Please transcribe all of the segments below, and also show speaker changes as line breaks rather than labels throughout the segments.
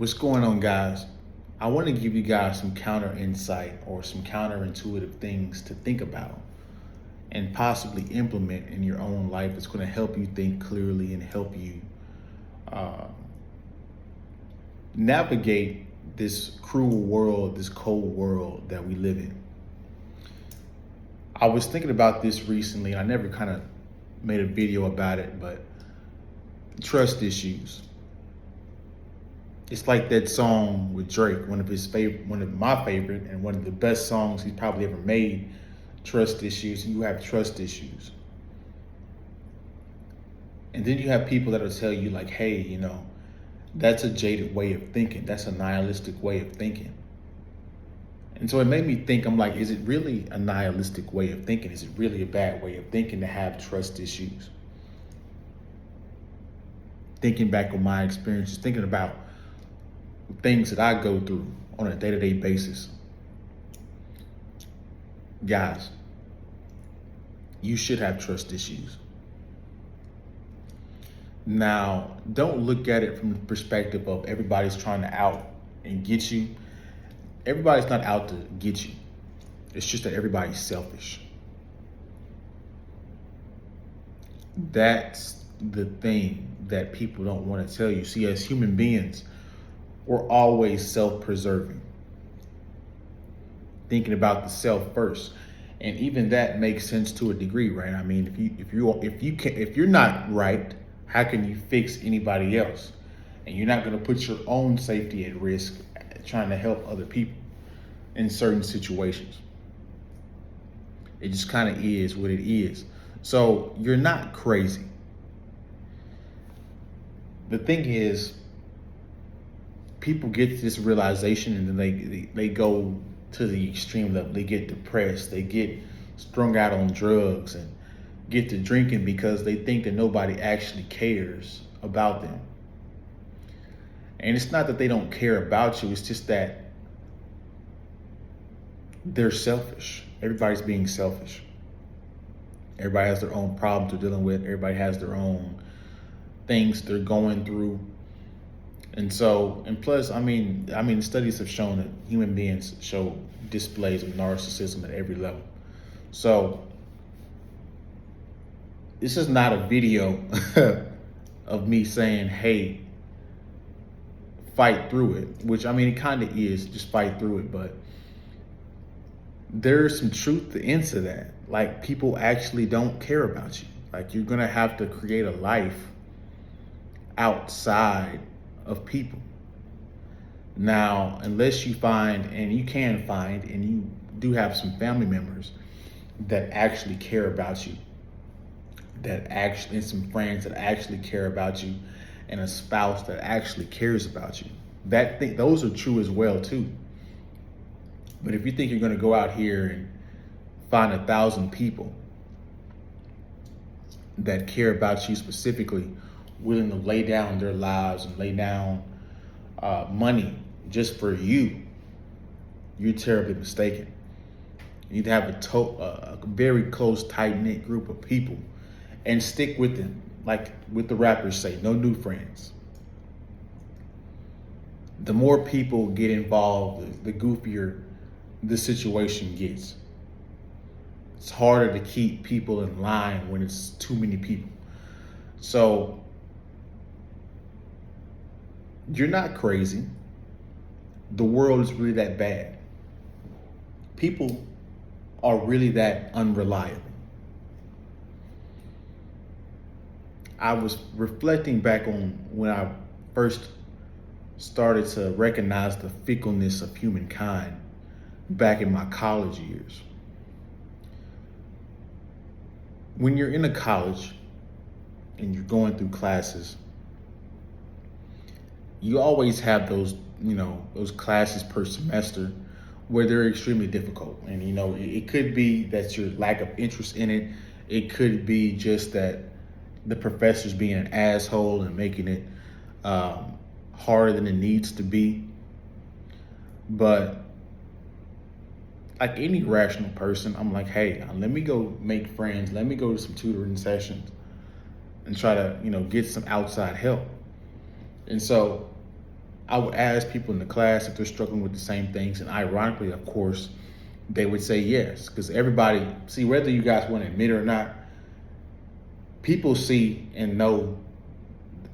What's going on, guys? I want to give you guys some counter insight or some counterintuitive things to think about and possibly implement in your own life. It's going to help you think clearly and help you uh, navigate this cruel world, this cold world that we live in. I was thinking about this recently, and I never kind of made a video about it, but trust issues. It's like that song with Drake, one of my favorite, and one of the best songs he's probably ever made. Trust issues. You have trust issues, and then you have people that'll tell you like, "Hey, that's a jaded way of thinking. That's a nihilistic way of thinking." And so it made me think. I'm like, is it really a nihilistic way of thinking? Is it really a bad way of thinking to have trust issues? Thinking back on my experiences, thinking about things that I go through on a day-to-day basis. Guys, you should have trust issues. Now, don't look at it from the perspective of everybody's trying to out and get you. Everybody's not out to get you. It's just that everybody's selfish. That's the thing that people don't want to tell you. See, as human beings, we're always self-preserving, thinking about the self first, and even that makes sense to a degree, right? I mean, if you're not right, how can you fix anybody else? And you're not going to put your own safety at risk trying to help other people in certain situations. It just kind of is what it is. So you're not crazy. The thing is, people get this realization and then they go to the extreme level. They get depressed. They get strung out on drugs and get to drinking because they think that nobody actually cares about them. And it's not that they don't care about you. It's just that they're selfish. Everybody's being selfish. Everybody has their own problems they're dealing with. Everybody has their own things they're going through. And so, and plus, I mean, studies have shown that human beings show displays of narcissism at every level. So, this is not a video of me saying, hey, fight through it, which, I mean, it kind of is, just fight through it. But there's some truth into that. Like, people actually don't care about you. Like, you're going to have to create a life outside of people. Now, unless you find, and you can find, and you do have some family members that actually care about you, and some friends that actually care about you, and a spouse that actually cares about you, those are true as well too. But if you think you're going to go out here and find 1,000 people that care about you specifically, willing to lay down their lives and lay down money just for you, you're terribly mistaken. You need to have a very close, tight-knit group of people and stick with them. Like what the rappers say, no new friends. The more people get involved, the goofier the situation gets. It's harder to keep people in line when it's too many people. So, you're not crazy. The world is really that bad. People are really that unreliable. I was reflecting back on when I first started to recognize the fickleness of humankind back in my college years. When you're in a college and you're going through classes, you always have those classes per semester where they're extremely difficult. And, it could be that your lack of interest in it. It could be just that the professor's being an asshole and making it harder than it needs to be. But like any rational person, I'm like, hey, let me go make friends. Let me go to some tutoring sessions and try to, get some outside help. And so I would ask people in the class if they're struggling with the same things, and ironically, of course, they would say yes, because everybody, see, whether you guys want to admit it or not, people see and know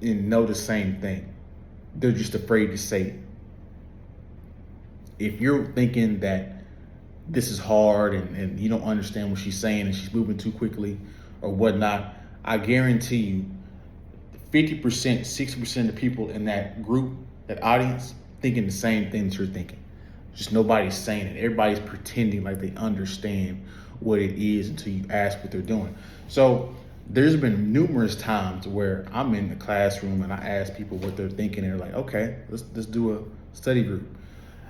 the same thing. They're just afraid to say it. If you're thinking that this is hard and you don't understand what she's saying and she's moving too quickly or whatnot, I guarantee you 50%, 60% of the people in that group, that audience, thinking the same thing that you're thinking. Just nobody's saying it. Everybody's pretending like they understand what it is until you ask what they're doing. So there's been numerous times where I'm in the classroom and I ask people what they're thinking, and they're like, okay, let's do a study group.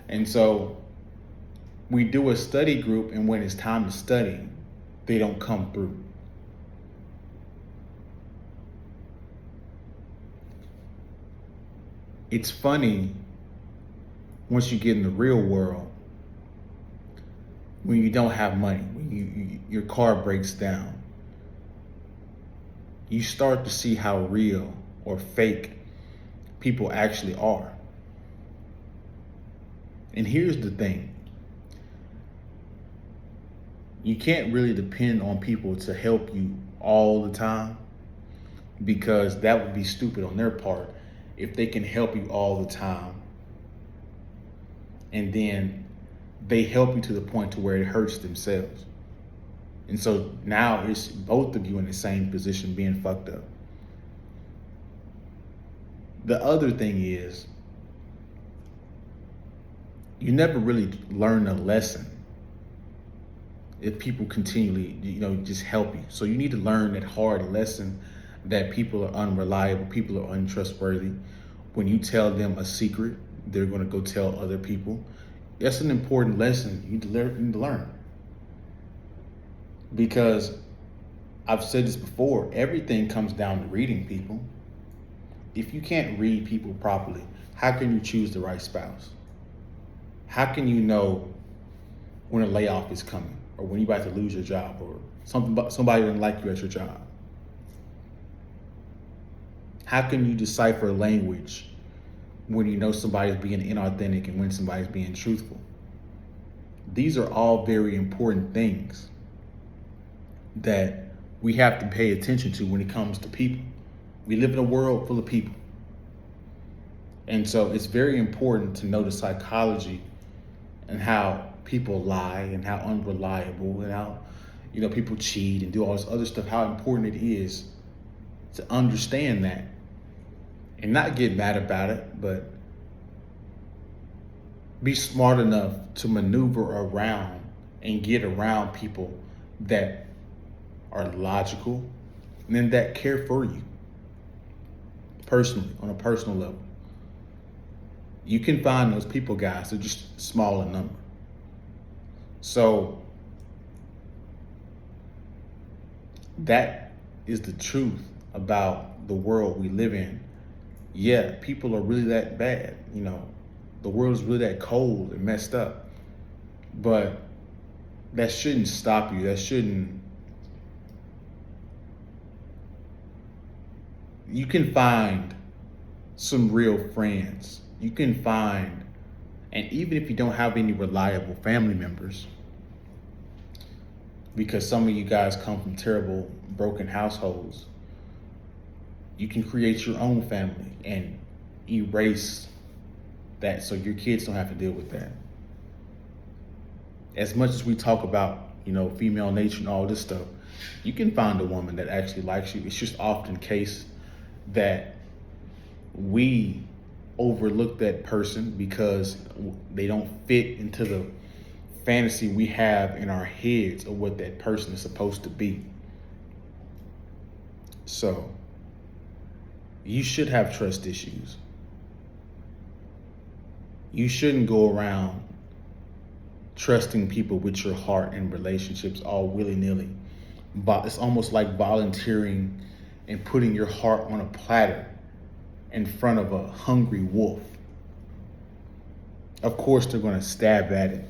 And so we do a study group, and when it's time to study, they don't come through. It's funny once you get in the real world, when you don't have money, when your car breaks down, you start to see how real or fake people actually are. And here's the thing. You can't really depend on people to help you all the time, because that would be stupid on their part if they can help you all the time and then they help you to the point to where it hurts themselves. And so now it's both of you in the same position being fucked up. The other thing is, you never really learn a lesson if people continually, just help you. So you need to learn that hard lesson that people are unreliable, people are untrustworthy. When you tell them a secret, they're going to go tell other people. That's an important lesson you need to learn. Because I've said this before, everything comes down to reading people. If you can't read people properly, how can you choose the right spouse? How can you know when a layoff is coming, or when you're about to lose your job, or somebody doesn't like you at your job? How can you decipher language when you know somebody's being inauthentic and when somebody's being truthful? These are all very important things that we have to pay attention to when it comes to people. We live in a world full of people. And so it's very important to know the psychology and how people lie and how unreliable and how, people cheat and do all this other stuff, how important it is to understand that and not get mad about it, but be smart enough to maneuver around and get around people that are logical and then that care for you personally, on a personal level. You can find those people, guys. They're just small in number. So that is the truth about the world we live in. Yeah, people are really that bad. The world is really that cold and messed up. But that shouldn't stop you. You can find some real friends. You can find, and even if you don't have any reliable family members, because some of you guys come from terrible, broken households, you can create your own family and erase that so your kids don't have to deal with that. As much as we talk about, female nature and all this stuff, you can find a woman that actually likes you. It's just often the case that we overlook that person because they don't fit into the fantasy we have in our heads of what that person is supposed to be. So you should have trust issues. You shouldn't go around trusting people with your heart and relationships all willy-nilly. But it's almost like volunteering and putting your heart on a platter in front of a hungry wolf. Of course, they're going to stab at it.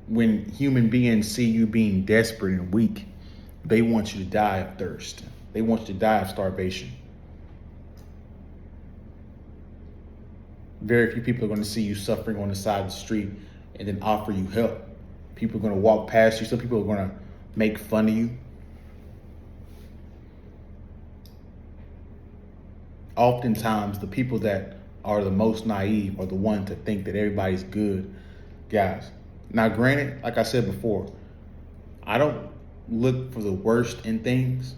When human beings see you being desperate and weak, they want you to die of thirst. They want you to die of starvation. Very few people are going to see you suffering on the side of the street and then offer you help. People are going to walk past you. Some people are going to make fun of you. Oftentimes, the people that are the most naive are the ones that think that everybody's good guys. Now, granted, like I said before, I don't look for the worst in things.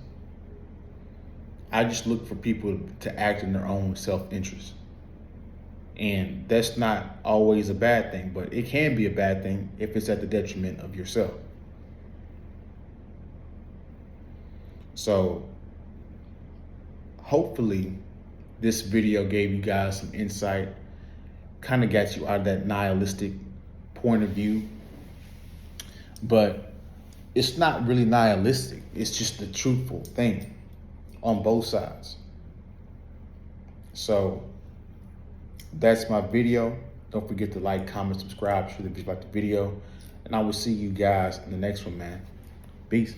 I just look for people to act in their own self-interest. And that's not always a bad thing, but it can be a bad thing if it's at the detriment of yourself. So hopefully this video gave you guys some insight, kind of got you out of that nihilistic point of view. But it's not really nihilistic. It's just the truthful thing on both sides. So that's my video. Don't forget to like, comment, subscribe, show the video like the video. And I will see you guys in the next one, man. Peace.